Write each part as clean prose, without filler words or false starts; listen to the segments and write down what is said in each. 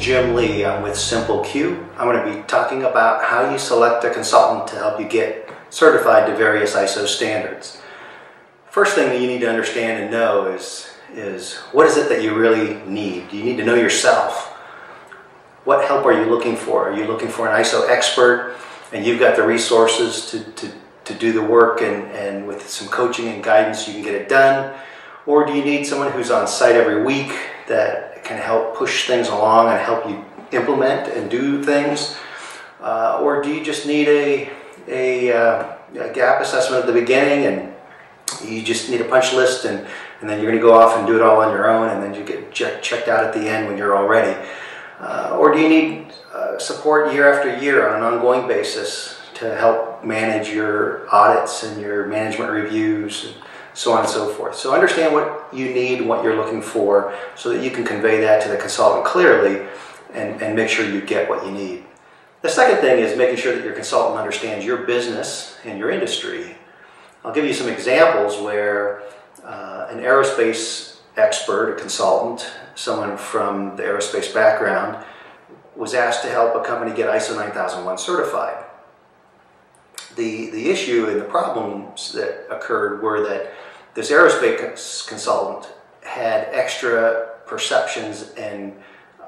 Jim Lee. I'm with SimpleQuE. I'm going to be talking about how you select a consultant to help you get certified to various ISO standards. First thing that you need to understand and know is what is it that you really need? You need to know yourself. What help are you looking for? Are you looking for an ISO expert and you've got the resources to do the work, and with some coaching and guidance you can get it done? Or do you need someone who's on site every week that can help push things along and help you implement and do things? Or do you just need a gap assessment at the beginning, and you just need a punch list, and then you're going to go off and do it all on your own, and then you get checked out at the end when you're all ready? Or do you need support year after year on an ongoing basis to help manage your audits and your management reviews, and so on and so forth? So understand what you need, what you're looking for, so that you can convey that to the consultant clearly and make sure you get what you need. The second thing is making sure that your consultant understands your business and your industry. I'll give you some examples where an aerospace expert, a consultant, someone from the aerospace background, was asked to help a company get ISO 9001 certified. The issue and the problems that occurred were that this aerospace consultant had extra perceptions and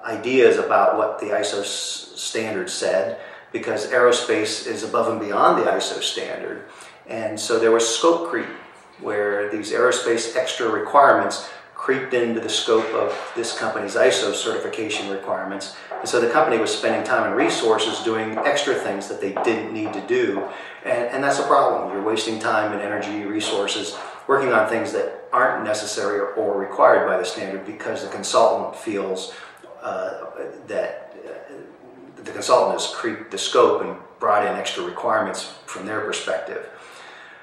ideas about what the ISO standard said, because aerospace is above and beyond the ISO standard. And so there was scope creep, where these aerospace extra requirements creeped into the scope of this company's ISO certification requirements. And so the company was spending time and resources doing extra things that they didn't need to do. And that's a problem. You're wasting time and energy, resources, working on things that aren't necessary or required by the standard, because the consultant feels that the consultant has creeped the scope and brought in extra requirements from their perspective.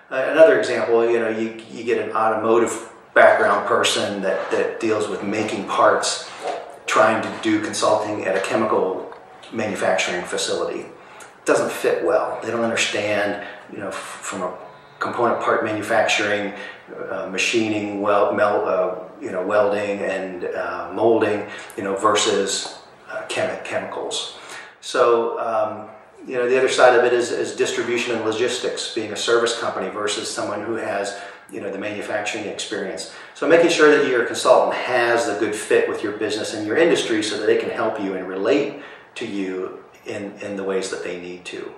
Another example, you get an automotive background person that deals with making parts, trying to do consulting at a chemical manufacturing facility. It doesn't fit well. They don't understand, from a component part manufacturing, machining, welding and molding, versus chemicals. So, the other side of it is distribution and logistics, being a service company versus someone who has, the manufacturing experience. So making sure that your consultant has the good fit with your business and your industry, so that they can help you and relate to you in the ways that they need to.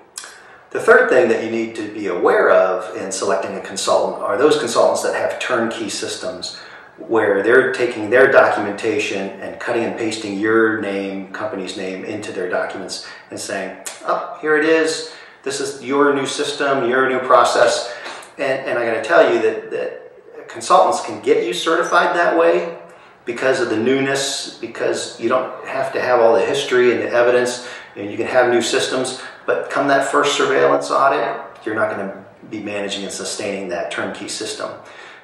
The third thing that you need to be aware of in selecting a consultant are those consultants that have turnkey systems, where they're taking their documentation and cutting and pasting your name, company's name, into their documents and saying, oh, here it is, this is your new system, your new process. And I got to tell you that consultants can get you certified that way because of the newness, because you don't have to have all the history and the evidence, and you can have new systems, but come that first surveillance audit, you're not going to be managing and sustaining that turnkey system.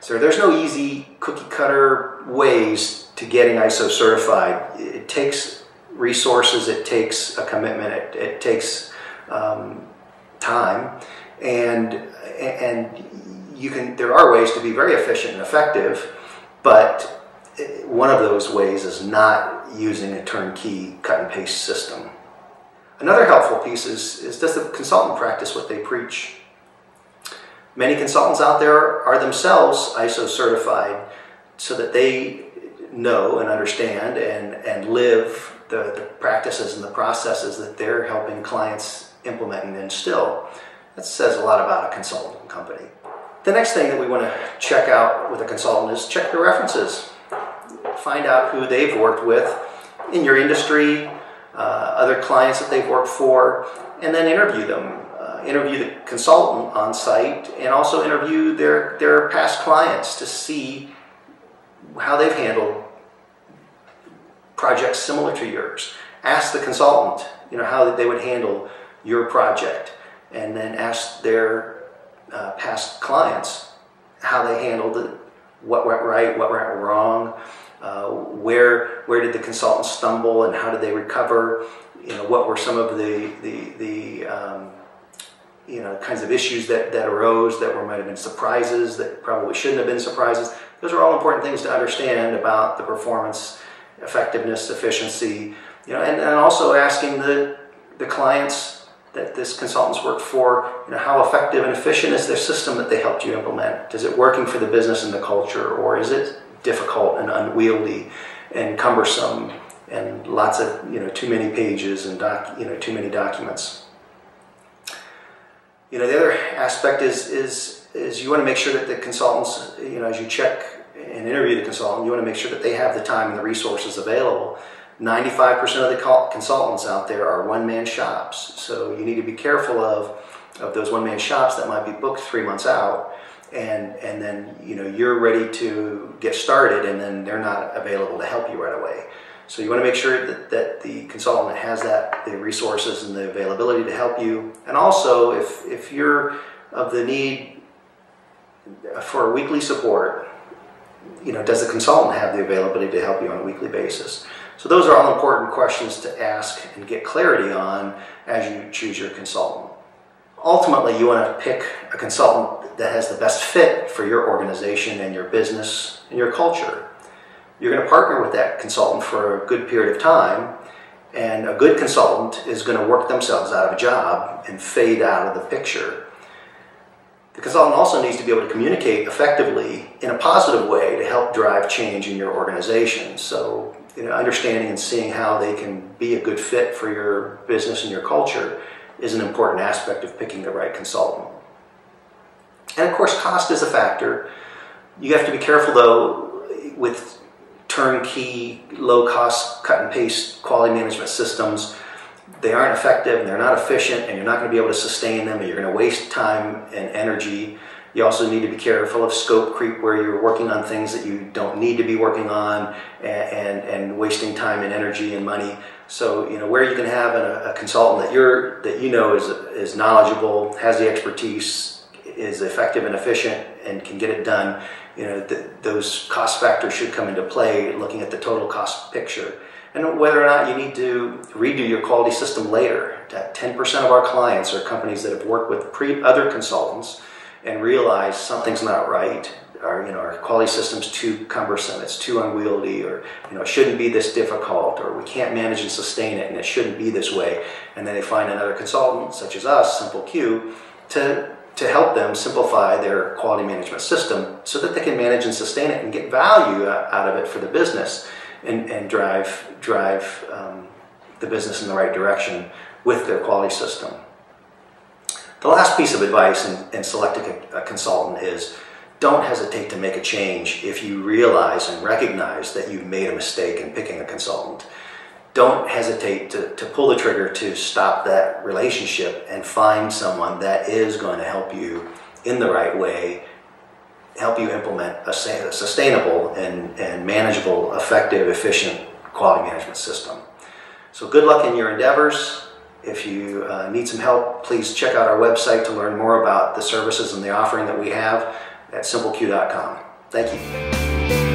So there's no easy cookie cutter ways to getting ISO certified. It takes resources, it takes a commitment, it takes time, and there are ways to be very efficient and effective, but one of those ways is not using a turnkey cut and paste system. Another helpful piece is does the consultant practice what they preach? Many consultants out there are themselves ISO certified, so that they know and understand and live the practices and the processes that they're helping clients implement and instill. That says a lot about a consulting company. The next thing that we want to check out with a consultant is check the references. Find out who they've worked with in your industry, other clients that they've worked for, and then interview them. Interview the consultant on site, and also interview their past clients to see how they've handled projects similar to yours. Ask the consultant, how they would handle your project, and then ask their past clients how they handled it, what went right, what went wrong, where did the consultant stumble and how did they recover, what were some of the kinds of issues that arose that might have been surprises that probably shouldn't have been surprises. Those are all important things to understand about the performance, effectiveness, efficiency, and also asking the clients that this consultant's worked for, how effective and efficient is their system that they helped you implement? Is it working for the business and the culture, or is it difficult and unwieldy and cumbersome and lots of, too many pages and too many documents? The other aspect is you want to make sure that the consultants, as you check and interview the consultant, you want to make sure that they have the time and the resources available. 95% of the consultants out there are one-man shops, so you need to be careful of those one-man shops that might be booked 3 months out, and then you're ready to get started, and then they're not available to help you right away. So you want to make sure that the consultant has the resources and the availability to help you, and also if you're of the need for weekly support, does the consultant have the availability to help you on a weekly basis? So those are all important questions to ask and get clarity on as you choose your consultant. Ultimately, you want to pick a consultant that has the best fit for your organization and your business and your culture. You're going to partner with that consultant for a good period of time, and a good consultant is going to work themselves out of a job and fade out of the picture. The consultant also needs to be able to communicate effectively in a positive way to help drive change in your organization. So, understanding and seeing how they can be a good fit for your business and your culture is an important aspect of picking the right consultant. And of course, cost is a factor. You have to be careful, though, with turnkey, low-cost, cut-and-paste quality management systems. They aren't effective, and they're not efficient, and you're not going to be able to sustain them, and you're going to waste time and energy. You also need to be careful of scope creep, where you're working on things that you don't need to be working on, and wasting time and energy and money. So, where you can have a consultant that is knowledgeable, has the expertise, is effective and efficient, and can get it done, those cost factors should come into play, looking at the total cost picture. And whether or not you need to redo your quality system later. 10% of our clients are companies that have worked with other consultants and realize something's not right, or our quality system's too cumbersome, it's too unwieldy, or it shouldn't be this difficult, or we can't manage and sustain it, and it shouldn't be this way. And then they find another consultant, such as us, SimpleQuE, to help them simplify their quality management system so that they can manage and sustain it and get value out of it for the business, and drive the business in the right direction with their quality system. The last piece of advice in selecting a consultant is don't hesitate to make a change if you realize and recognize that you've made a mistake in picking a consultant. Don't hesitate to pull the trigger to stop that relationship and find someone that is going to help you in the right way, help you implement a sustainable and manageable, effective, efficient quality management system. So good luck in your endeavors. If you need some help, please check out our website to learn more about the services and the offering that we have at SimpleQuE.com. Thank you.